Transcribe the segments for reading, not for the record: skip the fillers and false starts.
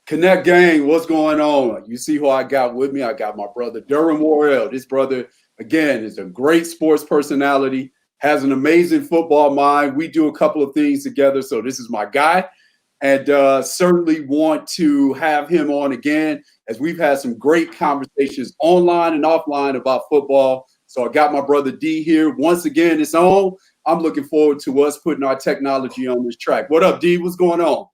Connect gang, what's going on? You see who I got with me? I got my brother Derwin Worrell. This brother, again, is a great sports personality, has an amazing football mind. We do a couple of things together, so this is my guy. And certainly want to have him on again, as we've had some great conversations online and offline about football. So I got my brother D here. Once again, it's on. I'm looking forward to us putting our technology on this track. What up, D? What's going on?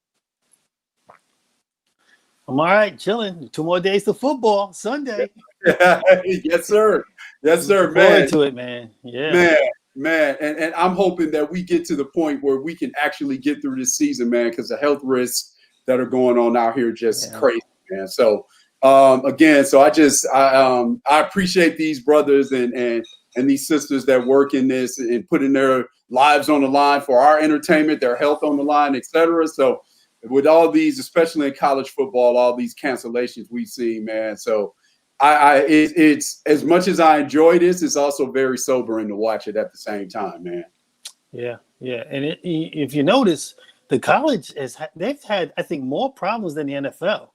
I'm all right, chilling. 2 more days to football, Sunday. Yes, sir. Yes, sir, man. Forward to it, man. Yeah. Man. And I'm hoping that we get to the point where we can actually get through this season, man, because the health risks that are going on out here just crazy, man. So, again, I appreciate these brothers and these sisters that work in this and putting their lives on the line for our entertainment, their health on the line, et cetera. So, with all these, especially in college football, all these cancellations we see, man. So it's as much as I enjoy this, it's also very sobering to watch it at the same time, man. Yeah. And if you notice, the college they've had, I think, more problems than the NFL.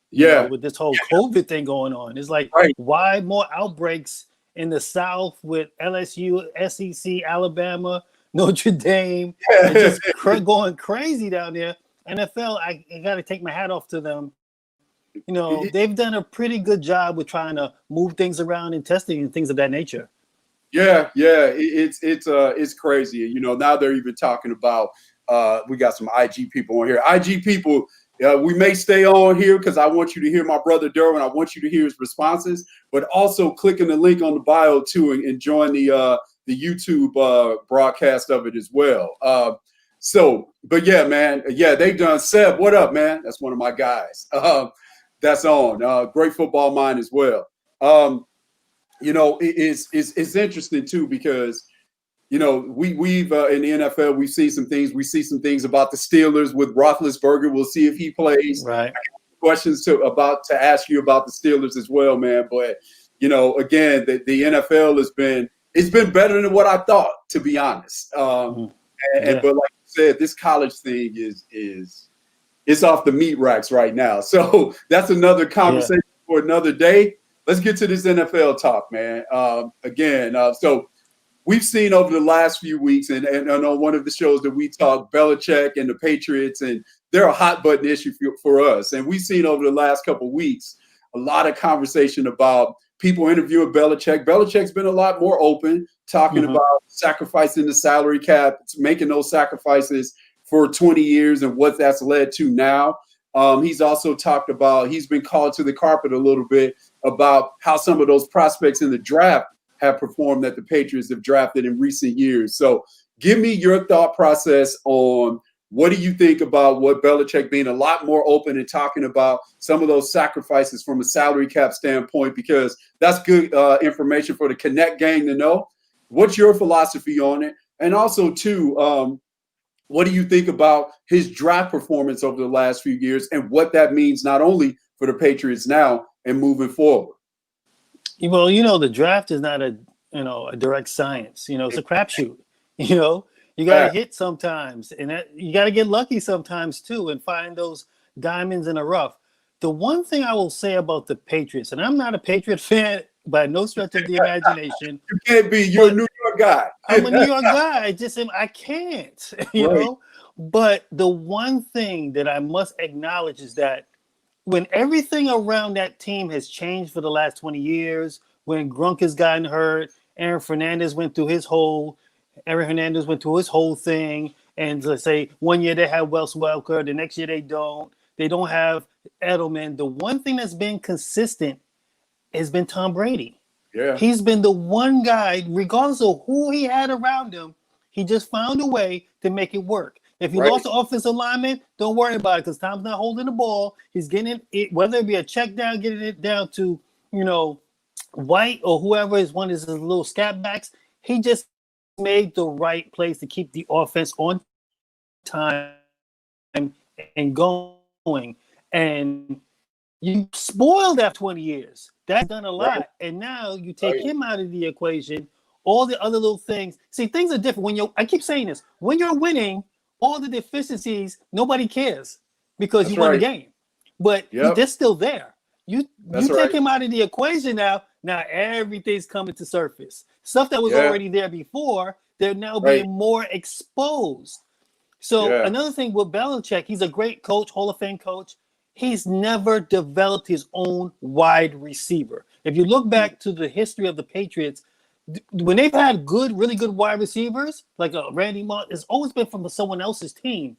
You know, with this whole COVID thing going on. It's like, why more outbreaks in the South with LSU, SEC, Alabama, Notre Dame, and just going crazy down there? NFL, I got to take my hat off to them. You know, they've done a pretty good job with trying to move things around and testing and things of that nature. Yeah, it's crazy. You know, now they're even talking about. We got some IG people on here. IG people, we may stay on here because I want you to hear my brother Derwin. I want you to hear his responses, but also clicking the link on the bio too and join the YouTube broadcast of it as well. But yeah, man, they've done. Seb, what up, man? That's one of my guys. That's on. Great football mind as well. You know, it's interesting too because, you know, we've in the NFL we've seen some things. We see some things about the Steelers with Roethlisberger. We'll see if he plays. Right. Questions to ask you about the Steelers as well, man. But you know, again, the NFL it's been better than what I thought, to be honest. But like you said, this college thing is off the meat racks right now. So that's another conversation for another day. Let's get to this NFL talk, man. So we've seen over the last few weeks, and on one of the shows that we talked, Belichick and the Patriots, and they're a hot button issue for us. And we've seen over the last couple of weeks a lot of conversation about people interviewing Belichick. Belichick's been a lot more open, talking about sacrificing the salary cap, making those sacrifices for 20 years and what that's led to now. He's also talked about, he's been called to the carpet a little bit about how some of those prospects in the draft have performed that the Patriots have drafted in recent years. So give me your thought process on what do you think about what Belichick being a lot more open and talking about some of those sacrifices from a salary cap standpoint, because that's good information for the Connect gang to know. What's your philosophy on it? And also, too, what do you think about his draft performance over the last few years and what that means not only for the Patriots now and moving forward? Well, you know, the draft is not a direct science. You know, it's a crapshoot. You know, you got to hit sometimes, and you got to get lucky sometimes too, and find those diamonds in the rough. The one thing I will say about the Patriots, and I'm not a Patriot fan by no stretch of the imagination. You can't be. You're a New York guy. I'm a New York guy. I can't, you know. But the one thing that I must acknowledge is that when everything around that team has changed for the last 20 years, when Grunk has gotten hurt, Aaron Hernandez went through his whole thing, and let's say 1 year they have Wes Welker, the next year they don't have Edelman. The one thing that's been consistent has been Tom Brady. Yeah. He's been the one guy, regardless of who he had around him, he just found a way to make it work. If you lost the offensive lineman, don't worry about it because Tom's not holding the ball. He's getting it, whether it be a check down, getting it down to, you know, White or whoever is one of his little scat backs. He just made the right place to keep the offense on time and going. And you spoiled after 20 years. That's done a lot. And now you take him out of the equation, all the other little things. See, things are different. I keep saying this, when you're winning, all the deficiencies, nobody cares because you won the game. but they're still there. You take him out of the equation now everything's coming to surface. Stuff that was already there before, they're now being more exposed. So another thing with Belichick, he's a great coach, Hall of Fame coach. He's never developed his own wide receiver. If you look back to the history of the Patriots, when they've had really good wide receivers, like Randy Moss, it's always been from someone else's team.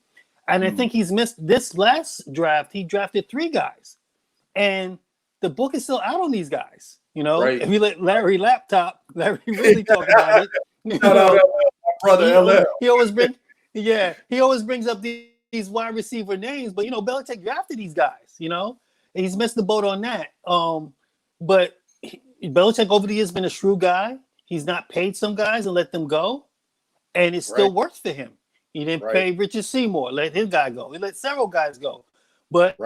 And I think he's missed this last draft. He drafted 3 guys. And the book is still out on these guys. You know, if you let Larry really talk about it. My brother LL. He always brings up these wide receiver names, but Belichick drafted these guys, and he's missed the boat on that. But Belichick over the years been a shrewd guy. He's not paid some guys and let them go, and it still works for him. He didn't pay Richard Seymour, let his guy go. He let several guys go, but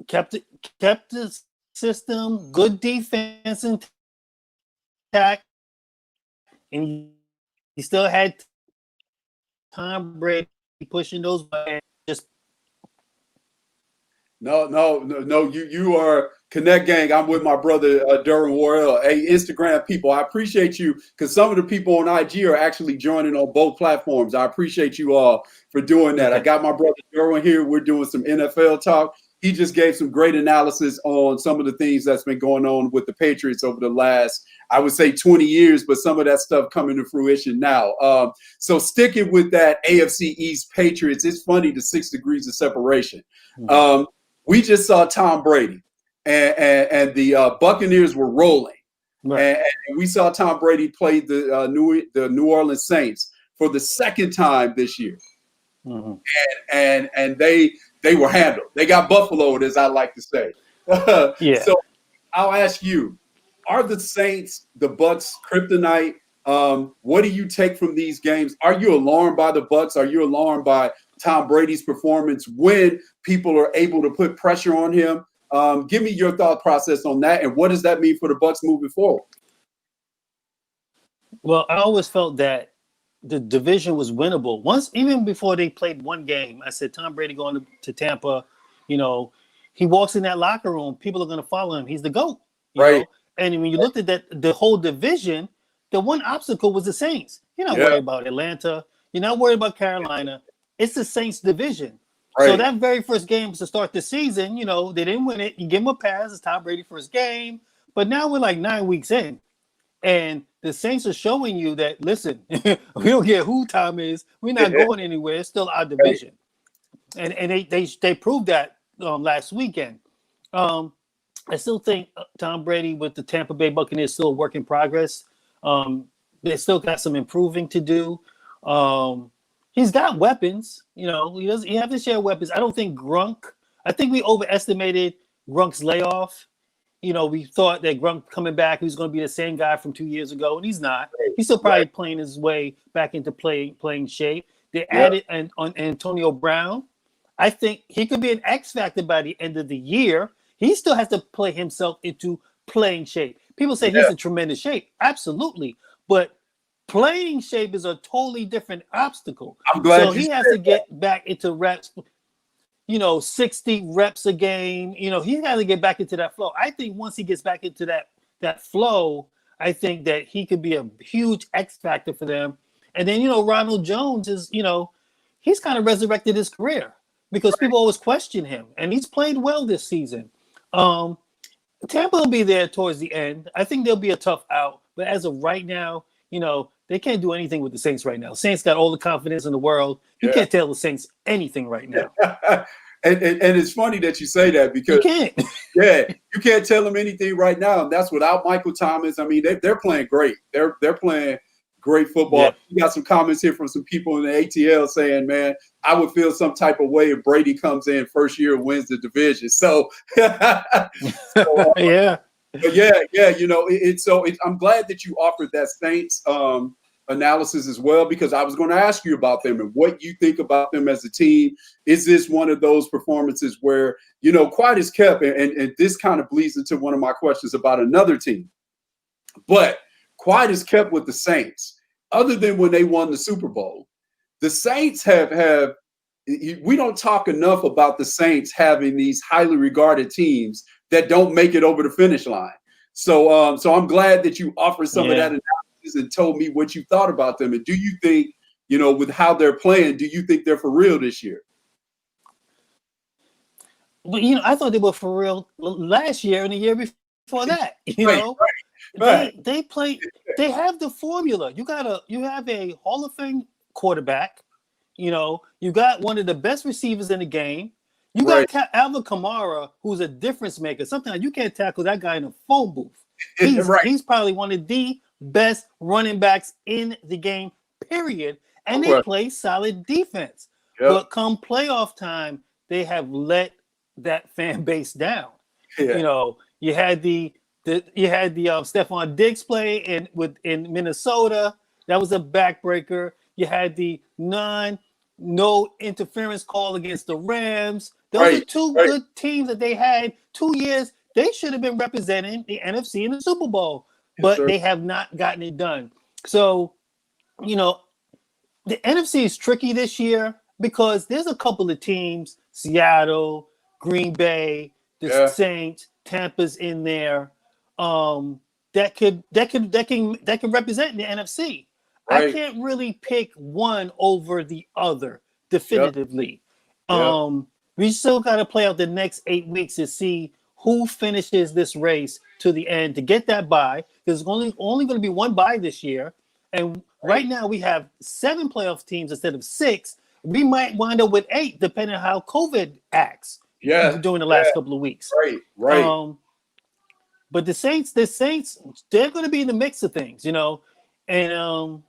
kept the system, good defense intact, and he still had Tom Brady pushing those buttons. No. You are Connect Gang. I'm with my brother Derwin Worrell. Hey, Instagram people, I appreciate you because some of the people on IG are actually joining on both platforms. I appreciate you all for doing that. I got my brother Derwin here. We're doing some NFL talk. He just gave some great analysis on some of the things that's been going on with the Patriots over the last, I would say 20 years, but some of that stuff coming to fruition now. So sticking with that AFC East Patriots, it's funny, the 6 degrees of separation. We just saw Tom Brady and the Buccaneers were rolling. And we saw Tom Brady play the New Orleans Saints for the second time this year. And they were handled. They got buffaloed, as I like to say. So I'll ask you, are the Saints the Bucs kryptonite? What do you take from these games? Are you alarmed by the Bucs? Are you alarmed by Tom Brady's performance when people are able to put pressure on him? Give me your thought process on that, and what does that mean for the Bucs moving forward? Well, I always felt that the division was winnable. Even before they played one game, I said Tom Brady going to Tampa, he walks in that locker room, people are going to follow him. He's the GOAT. You know? And when you looked at the whole division, the one obstacle was the Saints. You're not worried about Atlanta. You're not worried about Carolina. It's the Saints division. So that very first game to start the season, they didn't win it. You give them a pass. It's Tom Brady's first game. But now we're like 9 weeks in. And the Saints are showing you that, listen, we don't care who Tom is. We're not going anywhere. It's still our division. And they proved that last weekend. I still think Tom Brady with the Tampa Bay Buccaneers is still a work in progress. They still got some improving to do. He's got weapons. He has to share weapons. I don't think I think we overestimated Grunk's layoff. We thought that Grunk coming back, he was going to be the same guy from 2 years ago, and he's not. He's still probably playing his way back into playing shape. They added on Antonio Brown. I think he could be an X factor by the end of the year. He still has to play himself into playing shape. People say he's in tremendous shape. Absolutely. But playing shape is a totally different obstacle. I'm glad so he has to get back into reps, 60 reps a game. He has to get back into that flow. I think once he gets back into that flow, I think that he could be a huge X factor for them. And then, Ronald Jones is, he's kind of resurrected his career because people always question him. And he's played well this season. Tampa will be there towards the end. I think they'll be a tough out. But as of right now, they can't do anything with the Saints right now. Saints got all the confidence in the world. You can't tell the Saints anything right now. and it's funny that you say that because you can't. You can't tell them anything right now. And that's without Michael Thomas. I mean, they're playing great. They're playing great football. Yeah. We got some comments here from some people in the ATL saying, man, I would feel some type of way if Brady comes in first year and wins the division. So, yeah. But I'm glad that you offered that Saints analysis as well, because I was going to ask you about them and what you think about them as a team. Is this one of those performances where, quiet is kept, and this kind of bleeds into one of my questions about another team, but quiet is kept with the Saints. Other than when they won the Super Bowl, the Saints have we don't talk enough about the Saints having these highly regarded teams that don't make it over the finish line. So, so I'm glad that you offered some of that analysis and told me what you thought about them. And do you think, with how they're playing, do you think they're for real this year? But I thought they were for real last year and the year before that. Right. They play. They have the formula. You have a Hall of Fame quarterback. You got one of the best receivers in the game. You got Alvin Kamara, who's a difference maker. Sometimes you can't tackle that guy in a phone booth. He's probably one of the best running backs in the game, period. And they play solid defense. Yep. But come playoff time, they have let that fan base down. Yeah. You had the Stephon Diggs play in Minnesota. That was a backbreaker. You had the no interference call against the Rams. Those are two good teams that they had 2 years. They should have been representing the NFC in the Super Bowl, but they have not gotten it done. So, the NFC is tricky this year because there's a couple of teams, Seattle, Green Bay, the Saints, Tampa's in there, that can represent the NFC. Right. I can't really pick one over the other definitively. Yep. We still got to play out the next 8 weeks to see who finishes this race to the end to get that bye. There's only going to be one bye this year, and right now we have 7 playoff teams instead of 6. We might wind up with 8, depending on how COVID acts. During the last couple of weeks. Right. But the Saints, they're going to be in the mix of things, and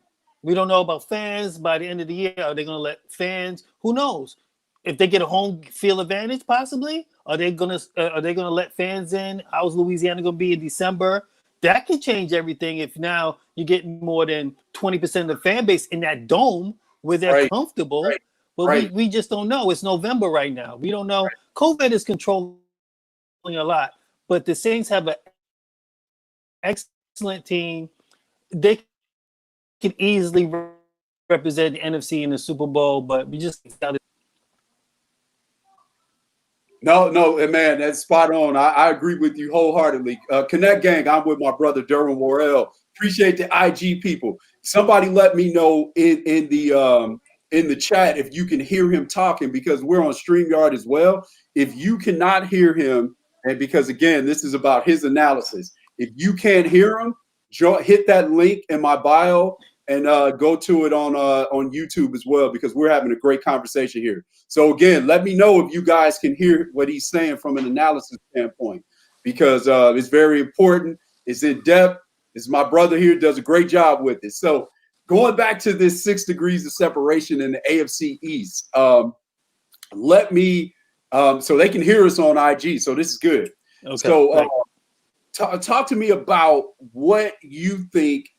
we don't know about fans by the end of the year. Are they going to let fans? Who knows? If they get a home field advantage, possibly. Are they going to let fans in? How's Louisiana going to be in December? That could change everything if now you're getting more than 20% of the fan base in that dome where they're comfortable. Right. But we just don't know. It's November right now. We don't know. Right. COVID is controlling a lot. But the Saints have an excellent team. They can easily represent the NFC in the Super Bowl, but we just got to. No, man, that's spot on. I agree with you wholeheartedly. Connect Gang, I'm with my brother Derwin Worrell. Appreciate the IG people. Somebody let me know in the chat if you can hear him talking, because we're on StreamYard as well. If you cannot hear him, and because again, this is about his analysis. If you can't hear him, hit that link in my bio and go to it on YouTube as well, because we're having a great conversation here. So again, let me know if you guys can hear what he's saying from an analysis standpoint, because it's very important. It's in depth. It's my brother here, does a great job with it. So going back to this 6 degrees of separation in the AFC East, let me so they can hear us on IG. So this is good. Okay. So talk to me about what you think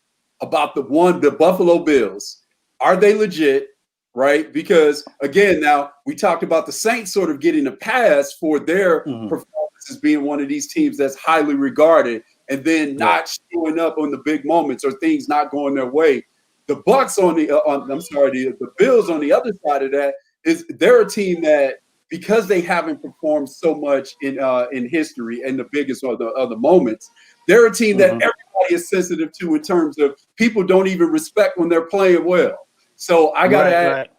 about the Buffalo Bills. Are they legit? Right? Because again, now we talked about the Saints sort of getting a pass for their performances being one of these teams that's highly regarded, and then not showing up on the big moments or things not going their way. The Bucks the Bills on the other side of that is they're a team that, because they haven't performed so much in history and the biggest of the moments, they're a team that everybody is sensitive to in terms of people don't even respect when they're playing well. So I got to ask,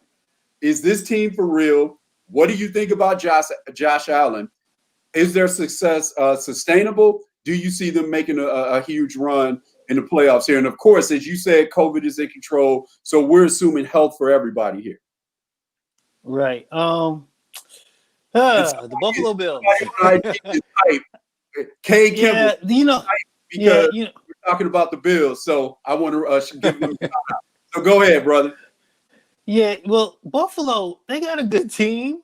is this team for real? What do you think about Josh Allen? Is their success sustainable? Do you see them making a huge run in the playoffs here? And of course, as you said, COVID is in control, so we're assuming health for everybody here. Right. The Buffalo Bills. K. Kimball. Because we're talking about the Bills, so I want to give them a shout out. So go ahead, brother. Yeah, well, Buffalo, they got a good team,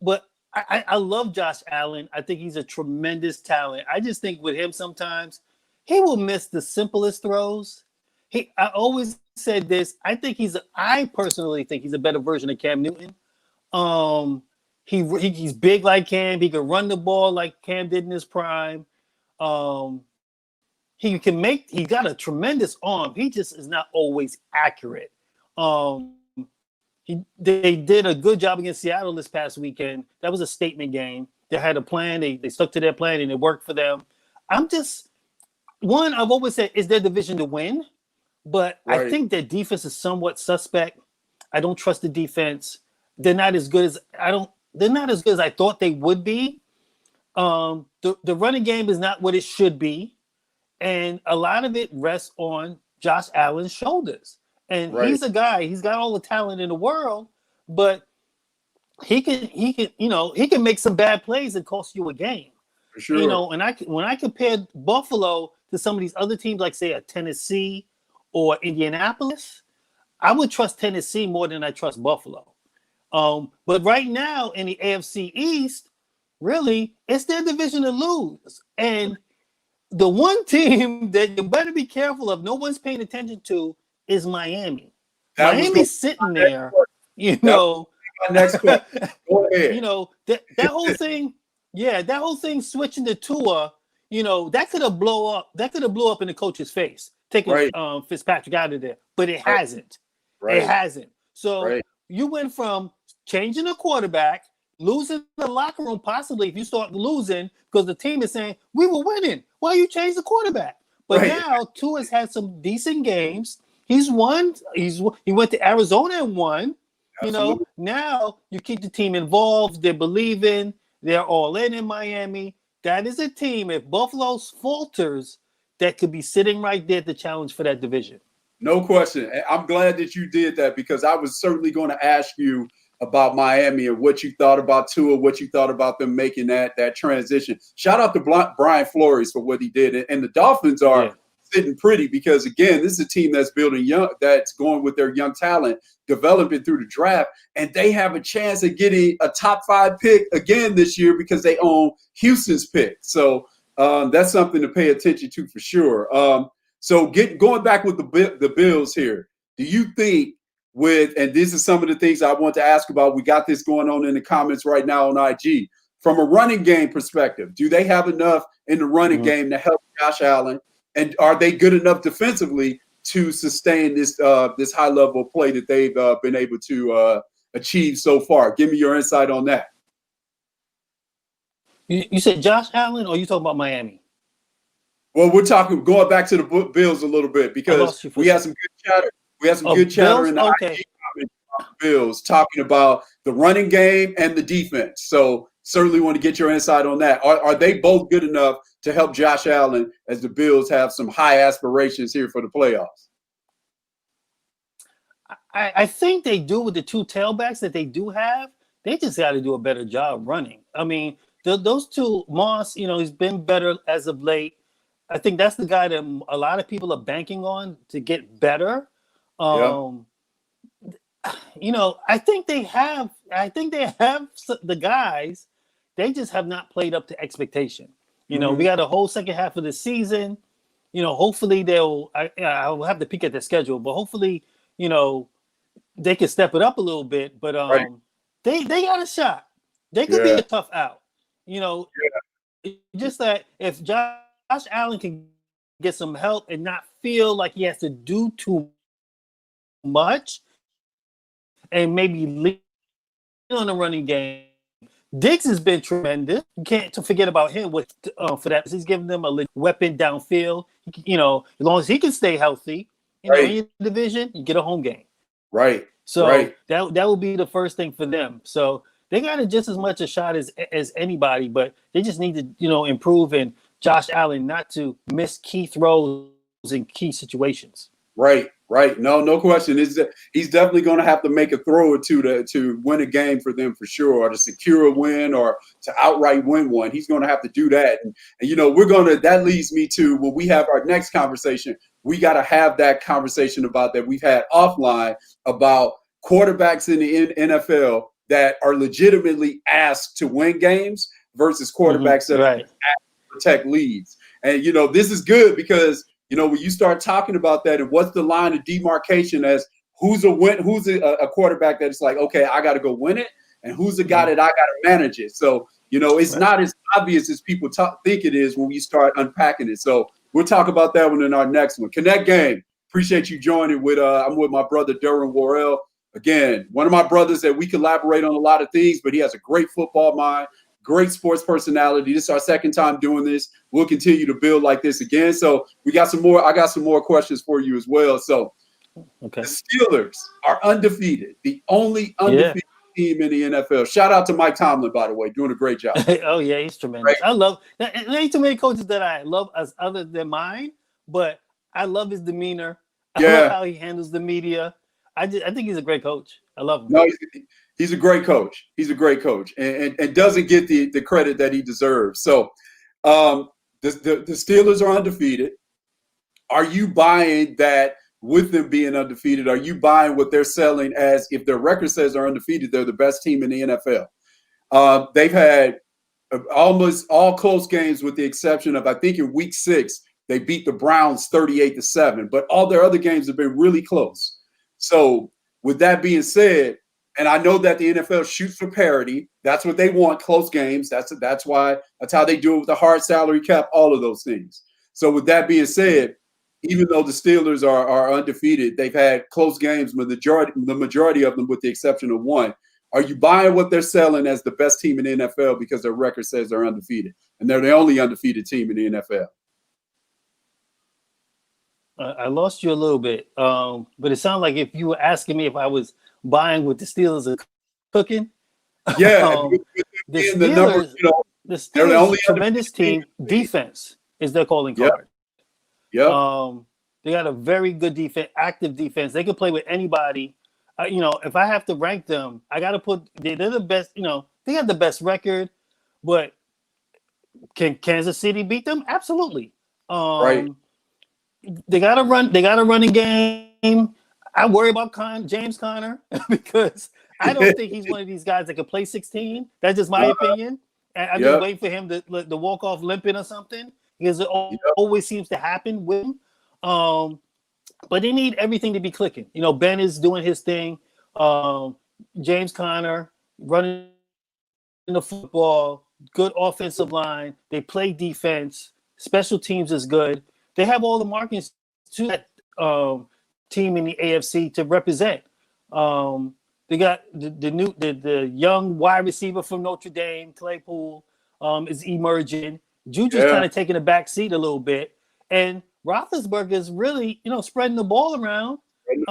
but I love Josh Allen. I think he's a tremendous talent. I just think with him sometimes he will miss the simplest throws. I always said this. I personally think he's a better version of Cam Newton. He's big like Cam. He can run the ball like Cam did in his prime. He got a tremendous arm. He just is not always accurate. They did a good job against Seattle this past weekend. That was a statement game. They had a plan. They stuck to their plan, and it worked for them. I've always said it's their division to win, but I think their defense is somewhat suspect. I don't trust the defense. They're not as good as I thought they would be. The running game is not what it should be, and a lot of it rests on Josh Allen's shoulders. And he's a guy. He's got all the talent in the world, but he can make some bad plays and cost you a game. For sure. And when I compared Buffalo to some of these other teams, like say a Tennessee or Indianapolis, I would trust Tennessee more than I trust Buffalo. But right now in the AFC East, really, it's their division to lose. And the one team that you better be careful of, no one's paying attention to, is Miami. Miami's sitting there, Next question. Go ahead. That whole thing, that whole thing switching to Tua, that could have blew up in the coach's face, taking Fitzpatrick out of there, but it hasn't. It hasn't. So you went from changing the quarterback, losing the locker room, possibly if you start losing because the team is saying we were winning. Why you change the quarterback? But now Tua's had some decent games. He's won. He went to Arizona and won. Absolutely. Now you keep the team involved. They're believing. They're all in Miami. That is a team, if Buffalo falters, that could be sitting right there to challenge for that division. No question. I'm glad that you did that because I was certainly going to ask you about Miami and what you thought about Tua, what you thought about them making that transition. Shout out to Brian Flores for what he did. And the Dolphins are sitting pretty because, again, this is a team that's building young, that's going with their young talent, developing through the draft, and they have a chance of getting a top 5 pick again this year because they own Houston's pick. So that's something to pay attention to for sure. So going back with the Bills here, do you think and this is some of the things I want to ask about, we got this going on in the comments right now on IG, from a running game perspective, do they have enough in the running game to help Josh Allen? And are they good enough defensively to sustain this high level of play that they've been able to achieve so far? Give me your insight on that. You said Josh Allen, or you talking about Miami? Well, we're going back to the Bills a little bit because we had some good chatter. We had some good chatter in the IG comments about the Bills talking about the running game and the defense. So certainly want to get your insight on that. Are they both good enough to help Josh Allen as the Bills have some high aspirations here for the playoffs? I think they do with the two tailbacks that they do have. They just got to do a better job running. I mean, those two, Moss, he's been better as of late. I think that's the guy that a lot of people are banking on to get better. I think they have the guys. They just have not played up to expectation. We got a whole second half of the season. Hopefully I'll have to peek at their schedule, but hopefully, they can step it up a little bit. But they got a shot. They could be a tough out. Just that if Josh Allen can get some help and not feel like he has to do too much and maybe lean on the running game. Diggs has been tremendous. You can't forget about him for that. He's giving them a weapon downfield. As long as he can stay healthy, in your division, you get a home game. Right. So that will be the first thing for them. So they got just as much a shot as anybody, but they just need to improve and Josh Allen not to miss key throws in key situations. Right. No question. He's definitely going to have to make a throw or two to win a game for them for sure, or to secure a win or to outright win one. He's going to have to do that. And that leads me to when we have our next conversation, we got to have that conversation about that we've had offline about quarterbacks in the NFL that are legitimately asked to win games versus quarterbacks that are asked to protect leads. And, this is good because when you start talking about that and what's the line of demarcation as who's a quarterback that's like, okay, I got to go win it, and who's the guy that I got to manage it. So, it's not as obvious as people think it is when we start unpacking it. So we'll talk about that one in our next one. Connect Game. Appreciate you joining I'm with my brother, Derwin Worrell. again, one of my brothers that we collaborate on a lot of things, but he has a great football mind, great sports personality. This is our second time doing this. We'll continue to build like this again. So we got some more. I got some more questions for you as well. So the Steelers are undefeated, the only undefeated team in the NFL. Shout out to Mike Tomlin, by the way, doing a great job. Oh yeah, he's tremendous. Right? I love. There ain't too many coaches that I love as other than mine, but I love his demeanor. I love how he handles the media. I think he's a great coach. I love him. No, he's a great coach. He's a great coach, and doesn't get the credit that he deserves. So, the Steelers are undefeated. Are you buying that? With them being undefeated, are you buying what they're selling as if their record says they're undefeated, they're the best team in the NFL? They've had almost all close games with the exception of, I think in week 6, they beat the Browns 38-7, but all their other games have been really close. So with that being said, and I know that the NFL shoots for parity. That's what they want, close games. That's how they do it with the hard salary cap, all of those things. So with that being said, even though the Steelers are undefeated, they've had close games, the majority of them with the exception of one. Are you buying what they're selling as the best team in the NFL because their record says they're undefeated? And they're the only undefeated team in the NFL. I lost you a little bit, but it sounded like if you were asking me if I was buying what the Steelers are cooking. Yeah. The Steelers, they're the only tremendous team. Defense is their calling card. Yeah. They got a very good defense, active defense. They can play with anybody. If I have to rank them, I got to put they're the best. They got the best record, but can Kansas City beat them? Absolutely. Right. They got to run. They got to run a game. I worry about James Conner because I don't think he's one of these guys that can play 16. That's just my opinion. I'm just waiting for him to walk off limping or something. Because it always seems to happen with him. But they need everything to be clicking. Ben is doing his thing. James Conner running the football, good offensive line. They play defense. Special teams is good. They have all the markings to that team in the AFC to represent. They got the young wide receiver from Notre Dame, Claypool, is emerging. Juju's kind of taking a back seat a little bit, and Roethlisberger is really, spreading the ball around. He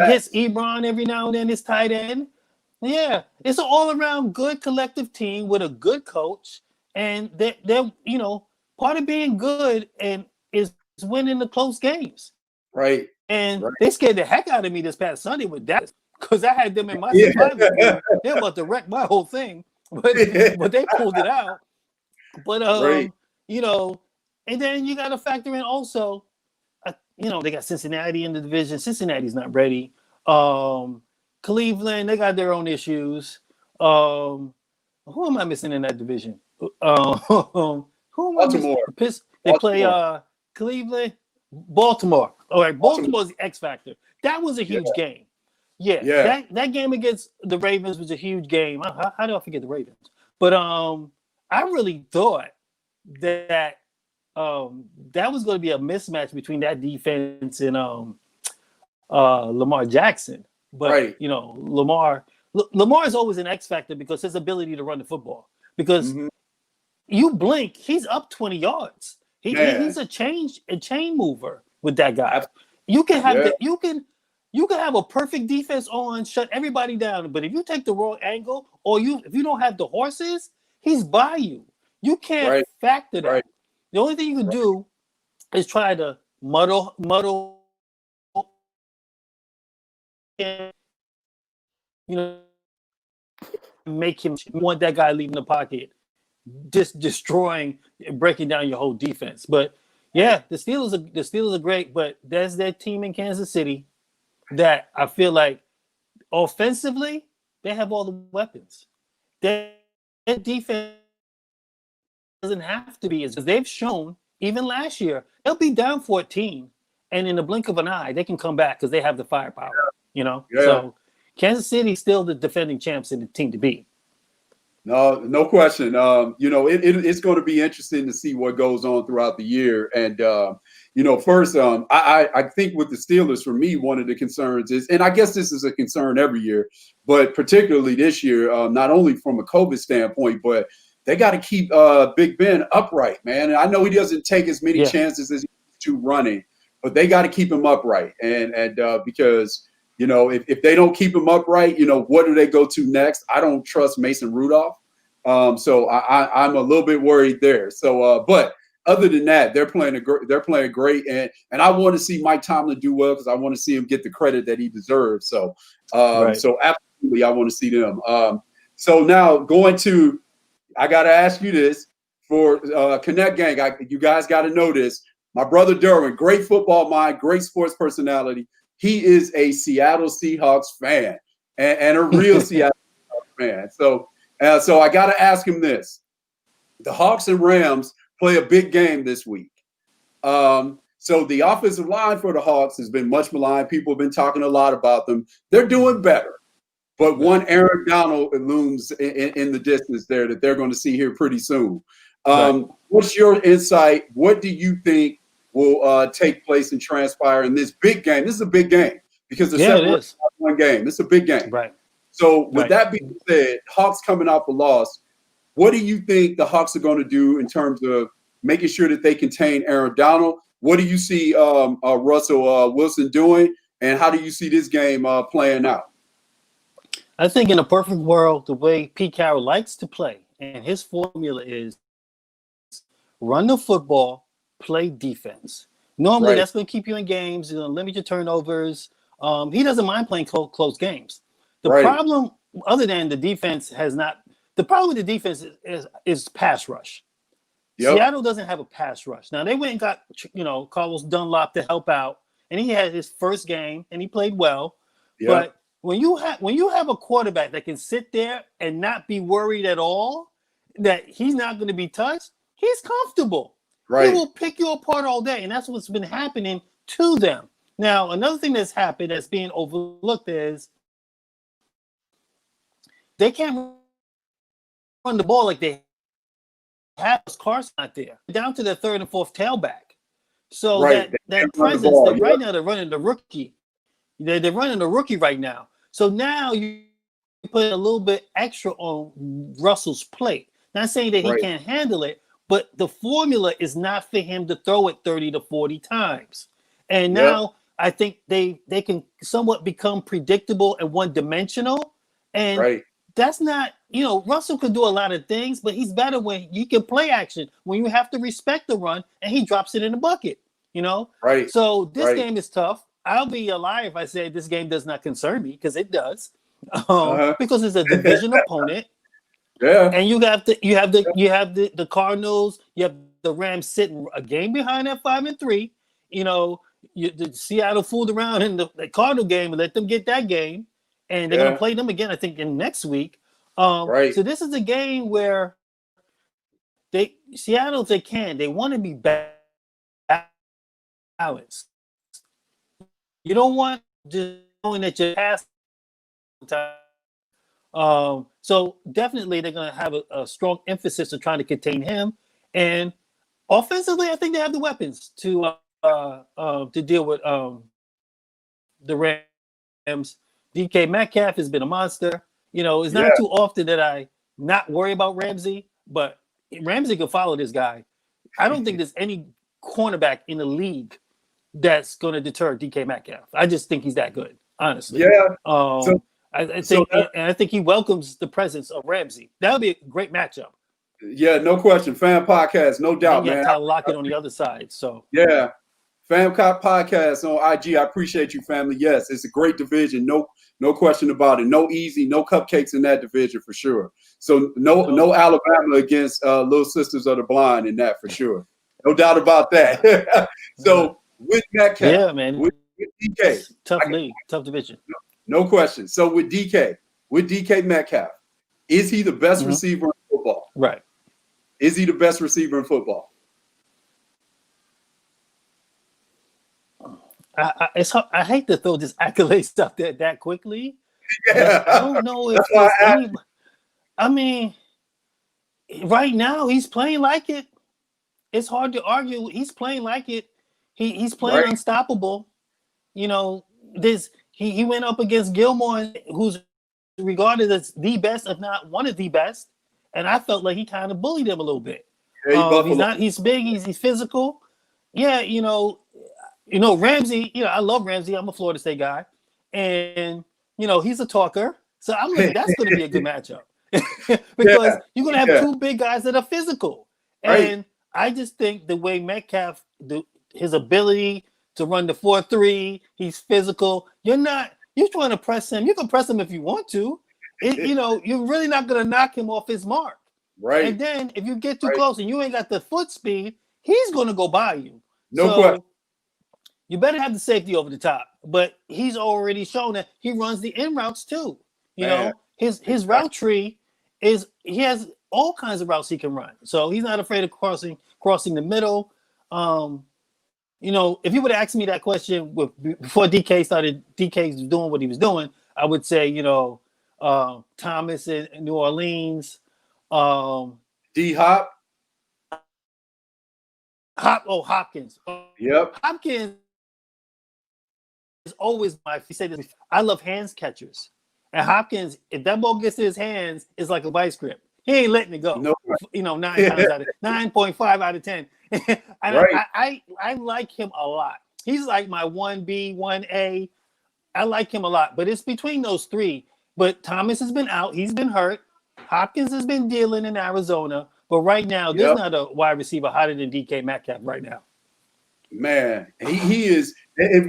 hits Ebron every now and then, his tight end. Yeah, it's an all-around good collective team with a good coach, and they're part of being good and is winning the close games. Right. And they scared the heck out of me this past Sunday with Dallas because I had them in my survival game. They're about to wreck my whole thing, but they pulled it out. But and then you got to factor in also, they got Cincinnati in the division. Cincinnati's not ready. Cleveland, they got their own issues. Who am I missing in that division? Who am I missing? They play Cleveland, Baltimore. All right, Baltimore's the X factor. That was a huge game. Yeah. That game against the Ravens was a huge game. How do I forget the Ravens? But I really thought that that was going to be a mismatch between that defense and Lamar Jackson. But Lamar is always an X factor because his ability to run the football. Because you blink, he's up 20 yards. He's a chain mover with that guy. You can have you can have a perfect defense on, shut everybody down. But if you take the wrong angle, or if you don't have the horses, he's by you. You can't factor that. Right. The only thing you can do is try to muddle, make him want that guy leaving the pocket, just destroying, breaking down your whole defense. But yeah, the Steelers are great, but there's that team in Kansas City that I feel like offensively they have all the weapons. Their defense doesn't have to be, as they've shown even last year. They'll be down 14, and in the blink of an eye, they can come back because they have the firepower. So Kansas City's still the defending champs and the team to beat. No question. It's going to be interesting to see what goes on throughout the year. And first, I think with the Steelers, for me, one of the concerns is, and I guess this is a concern every year, but particularly this year, not only from a COVID standpoint, but they got to keep Big Ben upright, man. And I know he doesn't take as many chances as he used to running, but they got to keep him upright. And because if they don't keep him upright, what do they go to next? I don't trust Mason Rudolph. So I'm a little bit worried there. So, but other than that, they're playing great. And I want to see Mike Tomlin do well because I want to see him get the credit that he deserves. So, so absolutely, I want to see them. So now I got to ask you this for Connect Gang. You guys got to know this. My brother Derwin, great football mind, great sports personality. He is a Seattle Seahawks fan and a real Seattle Seahawks fan. So I got to ask him this. The Hawks and Rams play a big game this week. So the offensive line for the Hawks has been much maligned. People have been talking a lot about them. They're doing better. But one Aaron Donald looms in the distance there that they're going to see here pretty soon. What's your insight? What do you think will take place and transpire in this big game? This is a big game because it is one game. This is a big game. Right. So with that being said, Hawks coming off a loss, what do you think the Hawks are going to do in terms of making sure that they contain Aaron Donald? What do you see Russell Wilson doing? And how do you see this game playing out? I think in a perfect world, the way Pete Carroll likes to play, and his formula is run the football, play defense. Normally, that's going to keep you in games. You're going to limit your turnovers. He doesn't mind playing close games. The problem, other than the defense, the problem with the defense is pass rush. Yep. Seattle doesn't have a pass rush. Now, they went and got Carlos Dunlap to help out, and he had his first game, and he played well. Yep. But when you have a quarterback that can sit there and not be worried at all that he's not going to be touched, he's comfortable. Right. He will pick you apart all day, and that's what's been happening to them. Now, another thing that's happened that's being overlooked is they can't run the ball like they have. Carson out there, down to the third and fourth tailback. So that presence, right now they're running the rookie. They're running the rookie right now. So now you put a little bit extra on Russell's plate. Not saying that he can't handle it, but the formula is not for him to throw it 30 to 40 times. And now I think they can somewhat become predictable and one-dimensional. And that's not, Russell can do a lot of things, but he's better when you can play action, when you have to respect the run, and he drops it in the bucket, Right. So this game is tough. I'll be a liar if I say this game does not concern me, because it does, because it's a division opponent. Yeah, and you have the Cardinals, you have the Rams sitting a game behind at 5-3. The Seattle fooled around in the Cardinal game and let them get that game, and they're gonna play them again, I think, in next week. So this is a game where Seattle, if they want to be balanced. You don't want just knowing that you're past time. So definitely they're going to have a strong emphasis on trying to contain him. And offensively, I think they have the weapons to deal with the Rams. DK Metcalf has been a monster. It's not too often that I not worry about Ramsey, but Ramsey can follow this guy. I don't think there's any cornerback in the league that's going to deter DK Metcalf. I just think he's that good, honestly. Yeah. I think he welcomes the presence of Ramsey. That would be a great matchup. Yeah, no question. Fan podcast, no doubt, man. Tyler Lockett on the other side. So yeah, Fan podcast on IG. I appreciate you, family. Yes, it's a great division. No question about it. No easy, no cupcakes in that division for sure. So no Alabama against Little Sisters of the Blind in that for sure. No doubt about that. So. With Metcalf, with DK, tough league, tough division. No question. So with DK Metcalf, is he the best receiver in football? Right. Is he the best receiver in football? I hate to throw this accolade stuff that quickly. Yeah. I don't know if there's any. I mean, Right now, he's playing like it. It's hard to argue. He's playing like it. He's playing unstoppable. You know, he went up against Gilmore, who's regarded as the best, if not one of the best. And I felt like he kind of bullied him a little bit. He's big, he's physical. Yeah, Ramsey, I love Ramsey. I'm a Florida State guy. And, he's a talker. So I'm like, that's going to be a good matchup. Because you're going to have two big guys that are physical. And I just think the way Metcalf, his ability to run the 4-3, he's physical. You're trying to press him. You can press him if you want to. You're really not going to knock him off his mark. Right. And then if you get too close and you ain't got the foot speed, he's going to go by you. No question. You better have the safety over the top. But he's already shown that he runs the in routes too. His route tree he has all kinds of routes he can run. So he's not afraid of crossing the middle. If you would have asked me that question before DK was doing what he was doing, I would say, Thomas in New Orleans. D-Hop. Hopkins. Yep. Hopkins is always I love hands catchers. And Hopkins, if that ball gets to his hands, it's like a vice grip. He ain't letting it go. No. 9.5 out of 10. And I like him a lot. He's like my 1B, 1A. I like him a lot. But it's between those three. But Thomas has been out. He's been hurt. Hopkins has been dealing in Arizona. But right now, there's not a wide receiver hotter than DK Metcalf right now. Man, he is. I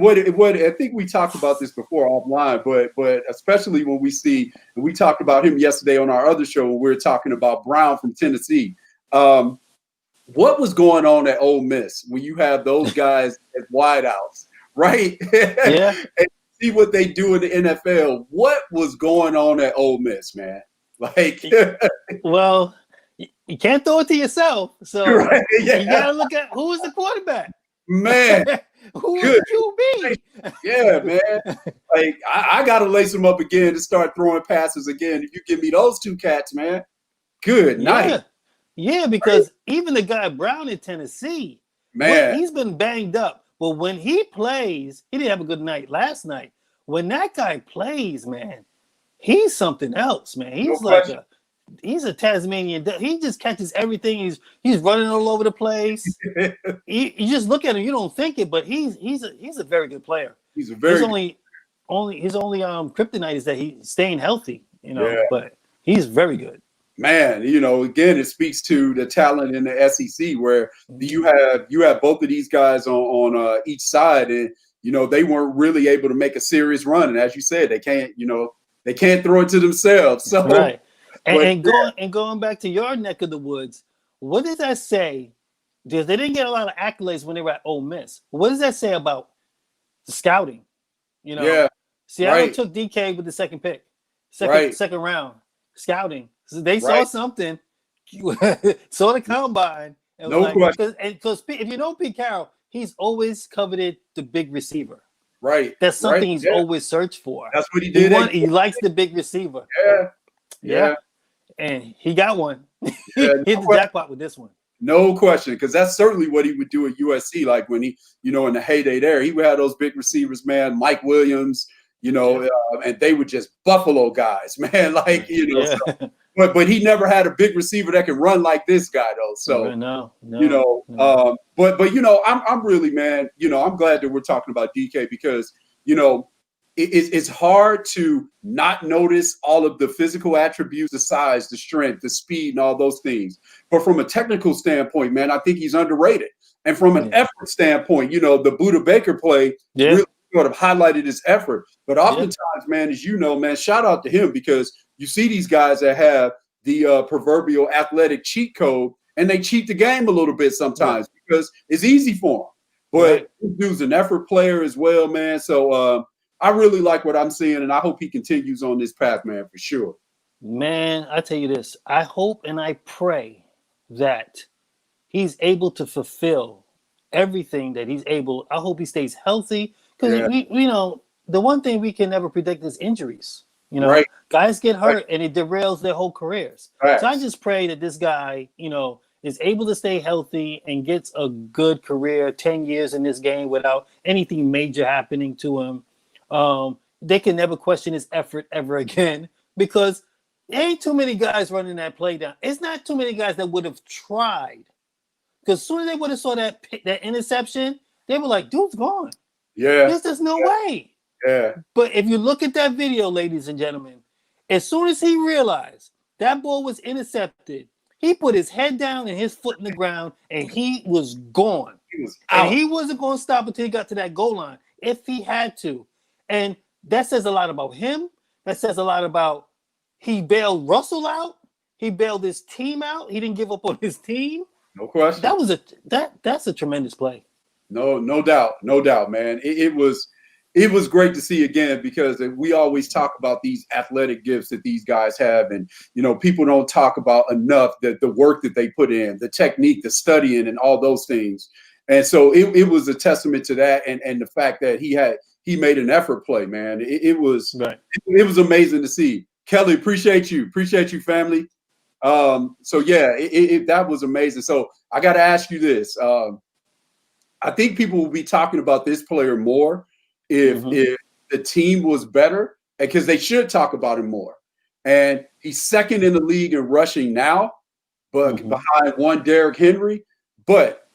think we talked about this before offline, but especially when we talked about him yesterday on our other show when we were talking about Brown from Tennessee. What was going on at Ole Miss when you have those guys as wideouts, right? Yeah. And see what they do in the NFL. What was going on at Ole Miss, man? Well, you can't throw it to yourself, so you gotta look at who is the quarterback. Man, who is the QB? Yeah, man. I gotta lace them up again to start throwing passes again. If you give me those two cats, man, good night. Yeah, because even the guy Brown in Tennessee, man, he's been banged up. But when he plays, he didn't have a good night last night. When that guy plays, man, he's something else, man. He's a Tasmanian. He just catches everything. He's running all over the place. You just look at him, you don't think it, but he's a very good player. He's a very his only kryptonite is that he's staying healthy, but he's very good. Man, again, it speaks to the talent in the SEC where you have both of these guys on each side, and they weren't really able to make a serious run. And as you said, they can't throw it to themselves. So right. Going back to your neck of the woods, what does that say? Because they didn't get a lot of accolades when they were at Ole Miss. What does that say about the scouting? Seattle took DK with the second pick, second round scouting. So they saw something, saw the combine. And no question. Because if you know Pete Carroll, he's always coveted the big receiver. Right. That's something he's always searched for. That's what he did. He likes the big receiver. Yeah. And he got one. He hit the jackpot with this one. No question, because that's certainly what he would do at USC. Like when he, in the heyday there, he would have those big receivers, man, Mike Williams, and they were just Buffalo guys, man. So, but he never had a big receiver that can run like this guy, though. So, no. But I'm really, man, I'm glad that we're talking about DK because, it's hard to not notice all of the physical attributes, the size, the strength, the speed, and all those things. But from a technical standpoint, man, I think he's underrated. And from an effort standpoint, the Buda Baker play really sort of highlighted his effort. But oftentimes, man, as you know, man, shout out to him because you see these guys that have the proverbial athletic cheat code, and they cheat the game a little bit sometimes because it's easy for them. But this dude's an effort player as well, man. So I really like what I'm seeing, and I hope he continues on this path, man, for sure. Man, I tell you this. I hope and I pray that he's able to fulfill everything that he's able. I hope he stays healthy because we the one thing we can never predict is injuries. You know, Right. guys get hurt and it derails their whole careers. Right. So I just pray that this guy, you know, is able to stay healthy and gets a good career, 10 years in this game without anything major happening to him. They can never question his effort ever again because there ain't too many guys running that play down. It's not too many guys that would have tried. Because as soon as they would have saw that interception, they were like, dude's gone. Yeah. There's no way. Yeah. But if you look at that video, ladies and gentlemen, as soon as he realized that ball was intercepted, he put his head down and his foot in the ground, and he was gone. He was out. And he wasn't going to stop until he got to that goal line, if he had to. And that says a lot about him. That says a lot about he bailed Russell out. He bailed his team out. He didn't give up on his team. No question. That's a tremendous play. No doubt, man. It was great to see again, because we always talk about these athletic gifts that these guys have, and you know, people don't talk about enough that the work that they put in, the technique, the studying, and all those things. And so it was a testament to that, and the fact that he made an effort play, man. It was right. It was amazing to see. Kelly, appreciate you, family. So yeah, that was amazing. So I got to ask you this. I think people will be talking about this player more if the team was better, because they should talk about him more. And he's second in the league in rushing now, but behind one Derrick Henry. But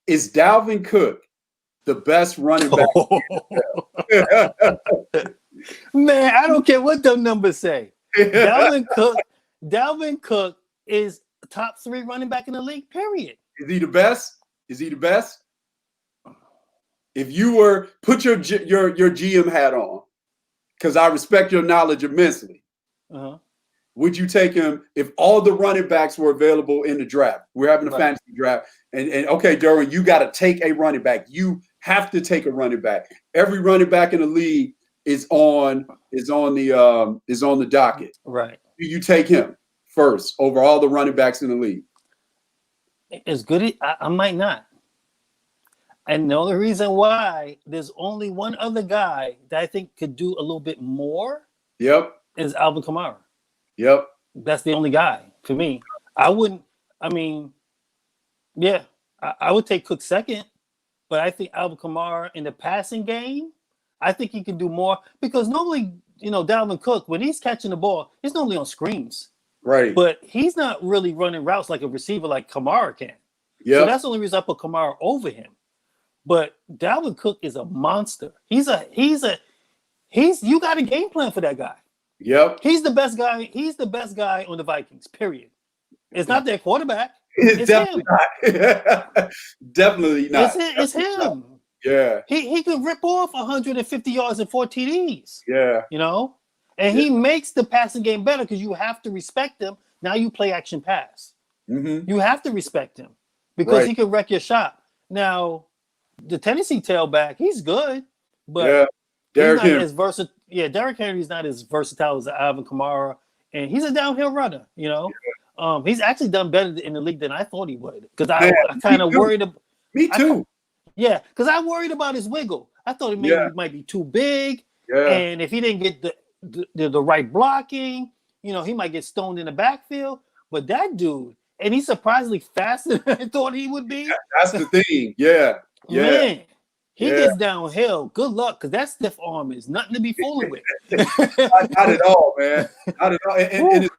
is Dalvin Cook the best running back? Man, I don't care what them numbers say. Dalvin Cook is top 3 running back in the league, period. Is he the best? If you were put your GM hat on, because I respect your knowledge immensely, would you take him if all the running backs were available in the draft? We're having a fantasy draft, and okay, Derwin, you got to take a running back. You have to take a running back. Every running back in the league is on the docket. Right. Do you take him first over all the running backs in the league? As good, I might not. And the only reason why, there's only one other guy that I think could do a little bit more. Yep. Is Alvin Kamara. Yep. That's the only guy for me. I would take Cook second, but I think Alvin Kamara in the passing game, I think he can do more, because normally, you know, Dalvin Cook, when he's catching the ball, he's normally on screens. Right. But he's not really running routes like a receiver like Kamara can. Yeah. So that's the only reason I put Kamara over him. But Dalvin Cook is a monster. He's you got a game plan for that guy. Yep. He's the best guy. He's the best guy on the Vikings, period. It's not their quarterback. It's definitely not. Definitely not. It's him. Yeah. He could rip off 150 yards and 4 TDs. Yeah. You know? And he makes the passing game better, because you have to respect him. Now you play action pass. You have to respect him, because he could wreck your shot. Now, the Tennessee tailback, he's good, but Derrick Henry's not as versatile as Alvin Kamara, and he's a downhill runner. You know, he's actually done better in the league than I thought he would, because I kind of worried. Me too. Because I worried about his wiggle. I thought he might be too big, and if he didn't get the right blocking, you know, he might get stoned in the backfield. But that dude, and he's surprisingly faster than I thought he would be. That's the thing. Yeah. Man, he gets downhill. Good luck, because that stiff arm is nothing to be fooling with. Not at all, man. Not at all. And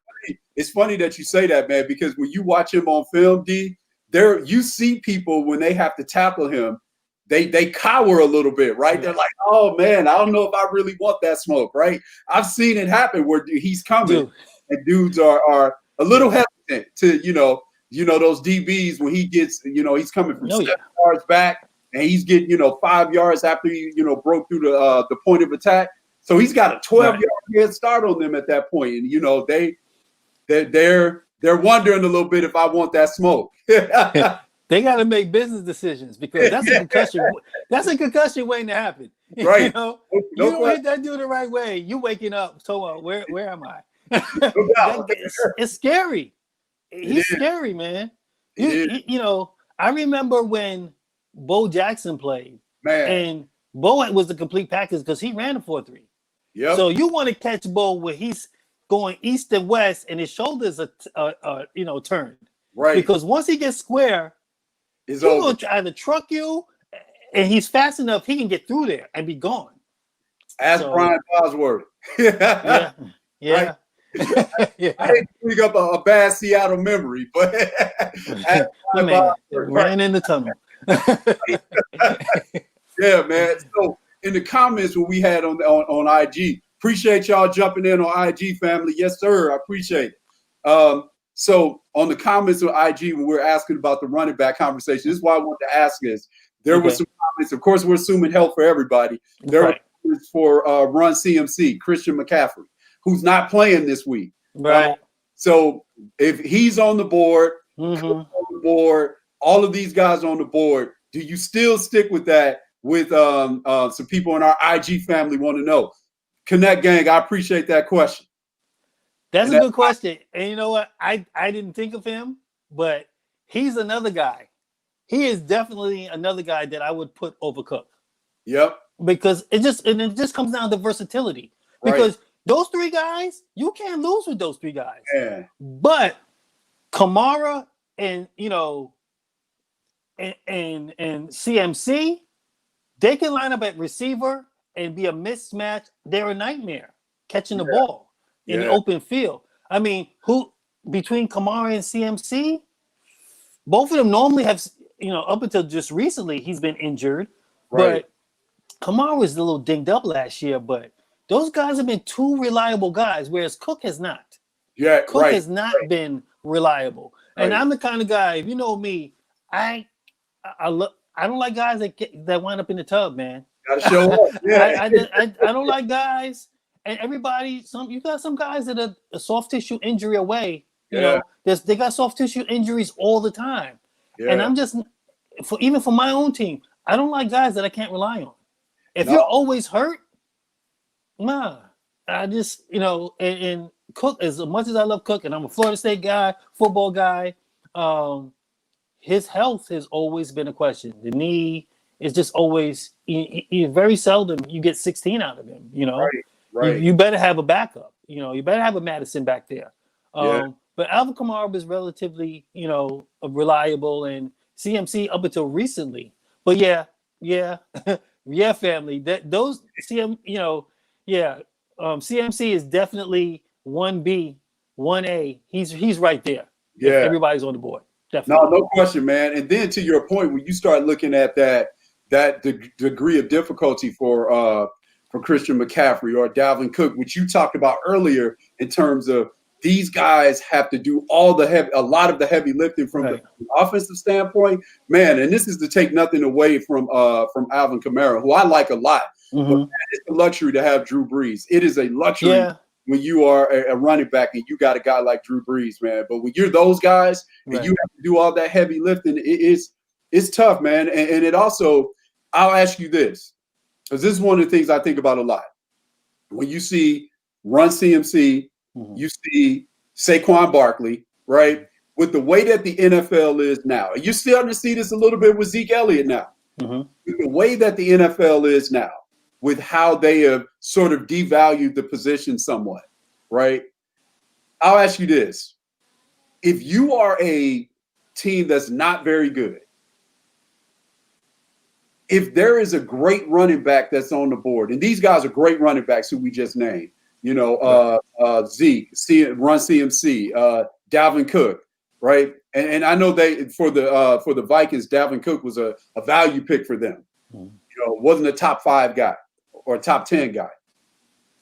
it's funny that you say that, man, because when you watch him on film, D, you see people when they have to tackle him, they cower a little bit, right? Yeah. They're like, oh man, I don't know if I really want that smoke, right? I've seen it happen where he's coming and dudes are a little hesitant to, you know, those DBs when he gets, you know, he's coming from 7 yards back. And he's getting, 5 yards after he, broke through the point of attack. So he's got a 12-yard head start on them at that point. And, they're wondering a little bit if I want that smoke. They got to make business decisions, because that's a concussion. That's a concussion waiting to happen. Right. You don't hit that dude the right way, you waking up. So where am I? It's scary. He's scary, man. I remember when Bo Jackson played, and Bo was the complete package because he ran a 4.3. Yep. So you want to catch Bo where he's going east and west, and his shoulders are turned. Right. Because once he gets square, he's going to either truck you, and he's fast enough he can get through there and be gone. Ask Brian Bosworth. Yeah. Right? Yeah. I hate to bring up a bad Seattle memory, but ran in the tunnel. Yeah, man. So in the comments what we had on IG, appreciate y'all jumping in on IG, family. Yes, sir. I appreciate it. So on the comments on IG, when we're asking about the running back conversation, this is why I want to ask is there were some comments. Of course, we're assuming health for everybody. There were comments for Run CMC, Christian McCaffrey, who's not playing this week. Right. So if he's on the board, on the board, all of these guys on the board, do you still stick with that? With some people in our IG family want to know. Connect gang, I appreciate that question. That's a good question. And you know what? I didn't think of him, but he's another guy. He is definitely another guy that I would put over Cook. Yep. Because it just comes down to versatility. Because those three guys, you can't lose with those three guys. Yeah. But Kamara and and CMC, they can line up at receiver and be a mismatch. They're a nightmare catching the ball in the open field. I mean, who between Kamara and CMC, both of them normally have, up until just recently, he's been injured. Right. But Kamara was a little dinged up last year, but those guys have been two reliable guys, whereas Cook has not. Yeah, Cook has not been reliable. And I'm the kind of guy, if you know me, I don't like guys that wind up in the tub, man. Gotta show up. Yeah. I don't like guys, and everybody. You got some guys that are a soft tissue injury away. You know, they got soft tissue injuries all the time, and I'm just even for my own team, I don't like guys that I can't rely on. If you're always hurt, I just and Cook, as much as I love Cook, and I'm a Florida State guy, football guy, his health has always been a question. The knee is just always very seldom you get 16 out of him. Right. You better have a backup. You better have a Madison back there. But Alvin Kamara was relatively reliable, and CMC up until recently. But family. Those CMC is definitely 1B, 1A. He's right there. Yeah, everybody's on the board. Definitely. No question, man. And then to your point, when you start looking at that degree of difficulty for Christian McCaffrey or Dalvin Cook, which you talked about earlier, in terms of these guys have to do a lot of the heavy lifting from the offensive standpoint, man. And this is to take nothing away from Alvin Kamara, who I like a lot. But man, it's a luxury to have Drew Brees. It is a luxury when you are a running back and you got a guy like Drew Brees, man. But when you're those guys and you have to do all that heavy lifting, it's tough, man. And it also, I'll ask you this, because this is one of the things I think about a lot. When you see Run CMC, you see Saquon Barkley, right? With the way that the NFL is now, you're starting to see this a little bit with Zeke Elliott now. With the way that the NFL is now, with how they have sort of devalued the position somewhat, right? I'll ask you this. If you are a team that's not very good, if there is a great running back that's on the board, and these guys are great running backs who we just named, Zeke, Run CMC, Dalvin Cook, right? And I know for the Vikings, Dalvin Cook was a value pick for them. Wasn't a top 5 guy or a top 10 guy.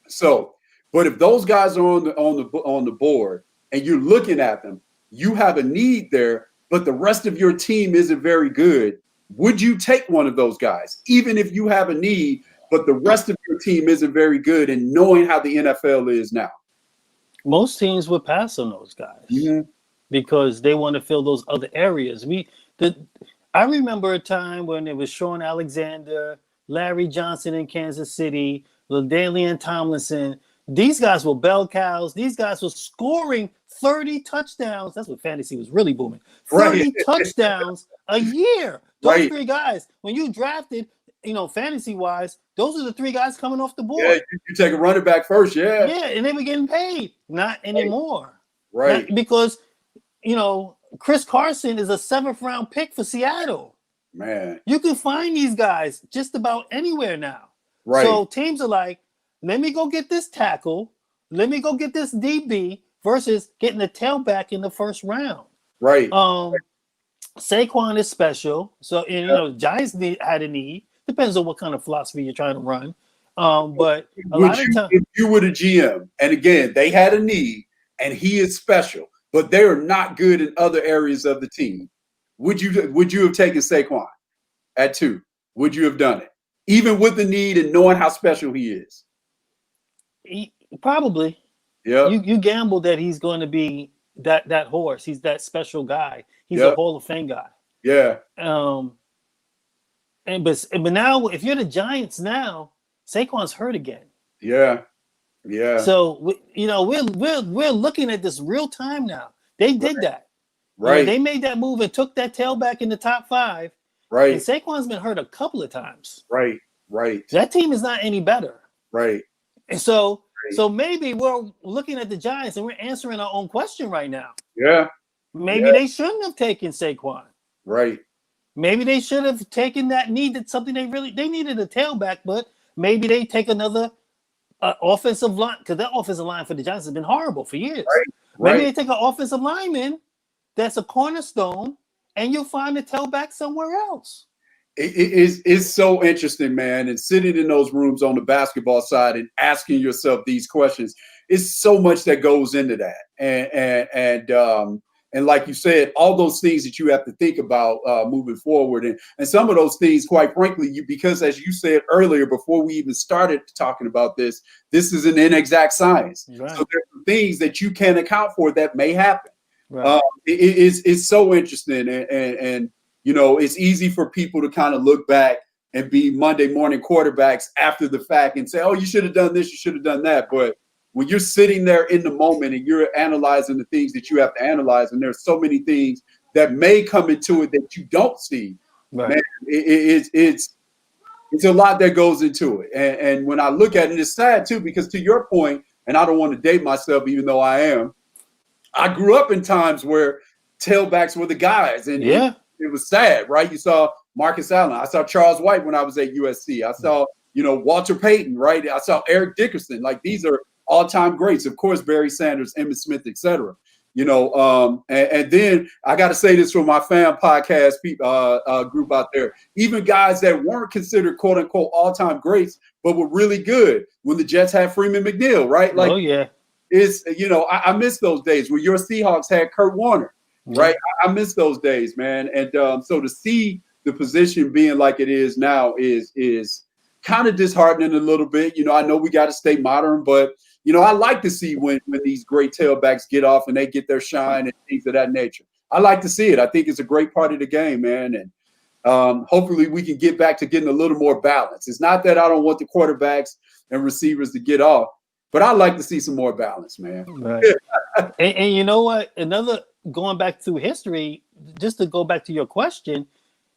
So, but if those guys are on the board and you're looking at them, you have a need there, but the rest of your team isn't very good. Would you take one of those guys, even if you have a need, but the rest of your team isn't very good, and knowing how the NFL is now? Most teams would pass on those guys because they want to fill those other areas. I remember a time when it was Sean Alexander, Larry Johnson in Kansas City, LaDainian Tomlinson. These guys were bell cows. These guys were scoring 30 touchdowns. That's when fantasy was really booming. 30 touchdowns a year. Those three guys, when you drafted, fantasy wise, those are the 3 guys coming off the board. Yeah, you take a running back first, yeah. Yeah, and they were getting paid. Not anymore. Right. Not because, Chris Carson is a 7th round pick for Seattle. Man. You can find these guys just about anywhere now. Right. So teams are like, let me go get this tackle. Let me go get this DB versus getting a tailback in the first round. Right. Saquon is special. So, Giants had a need. Depends on what kind of philosophy you're trying to run. But a lot of times, if you were the GM, and again, they had a need, and he is special, but they are not good in other areas of the team. Would you have taken Saquon at 2? Would you have done it, even with the need and knowing how special he is? Probably. Yeah. You gamble that he's going to be that horse. He's that special guy. He's a Hall of Fame guy. Yeah. But now, if you're the Giants now, Saquon's hurt again. Yeah. Yeah. So we're looking at this real time now. They did that. Right. They made that move and took that tailback in the top 5. Right. And Saquon's been hurt a couple of times. Right. Right. That team is not any better. Right. And so maybe we're looking at the Giants and we're answering our own question right now. Yeah. Maybe they shouldn't have taken Saquon. Right. Maybe they should have taken that need. That's something they needed a tailback, but maybe they take another offensive line, because that offensive line for the Giants has been horrible for years. Right. Maybe they take an offensive lineman that's a cornerstone, and you'll find a tailback somewhere else. It's so interesting, man. And sitting in those rooms on the basketball side and asking yourself these questions, it's so much that goes into that. And like you said, all those things that you have to think about moving forward. And some of those things, quite frankly, because as you said earlier, before we even started talking about this is an inexact science. Right. So there's some things that you can't account for that may happen. Right. It's so interesting. And it's easy for people to kind of look back and be Monday morning quarterbacks after the fact and say, oh, you should have done this, you should have done that. But when you're sitting there in the moment and you're analyzing the things that you have to analyze, and there's so many things that may come into it that you don't see, man, it's a lot that goes into it. And when I look at it, it's sad too, because to your point, and I don't want to date myself, even though I am, I grew up in times where tailbacks were the guys, and it was sad, right? You saw Marcus Allen. I saw Charles White when I was at USC. I saw, Walter Payton, right? I saw Eric Dickerson. Like, these are all-time greats. Of course, Barry Sanders, Emmitt Smith, etc. And then I got to say this for my fan podcast group out there. Even guys that weren't considered quote-unquote all-time greats, but were really good when the Jets had Freeman McNeil, right? Like, it's, I miss those days when your Seahawks had Kurt Warner, right? I miss those days, man. And so to see the position being like it is now is kind of disheartening a little bit. I know we got to stay modern, but I like to see when these great tailbacks get off and they get their shine and things of that nature. I like to see it. I think it's a great part of the game, man. And hopefully we can get back to getting a little more balance. It's not that I don't want the quarterbacks and receivers to get off, but I like to see some more balance, man. Right. and you know what? Going back through history, just to go back to your question,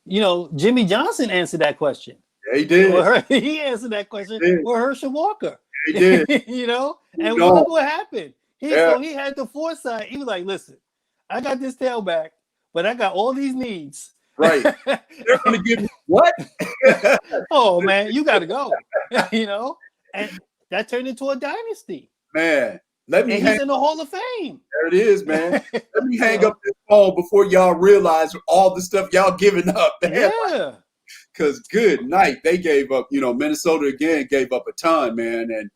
Jimmy Johnson answered that question. Yeah, he did. He answered that question with Herschel Walker. He did. And look what happened. So he had the foresight. He was like, listen, I got this tailback, but I got all these needs. Right. They're going to give me what? Oh, man, you got to go. And that turned into a dynasty. Man, he's in the Hall of Fame. There it is, man. Let me hang up this phone before y'all realize all the stuff y'all giving up, man. Yeah. Because good night. They gave up, Minnesota again gave up a ton, man. And,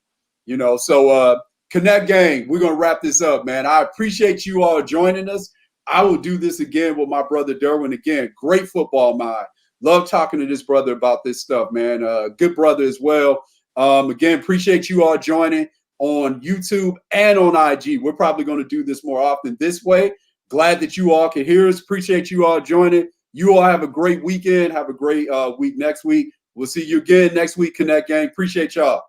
so Connect Gang, we're going to wrap this up, man. I appreciate you all joining us. I will do this again with my brother Derwin again. Great football mind. Love talking to this brother about this stuff, man. Good brother as well. Again, appreciate you all joining on YouTube and on IG. We're probably going to do this more often this way. Glad that you all can hear us. Appreciate you all joining. You all have a great weekend. Have a great week next week. We'll see you again next week, Connect Gang. Appreciate y'all.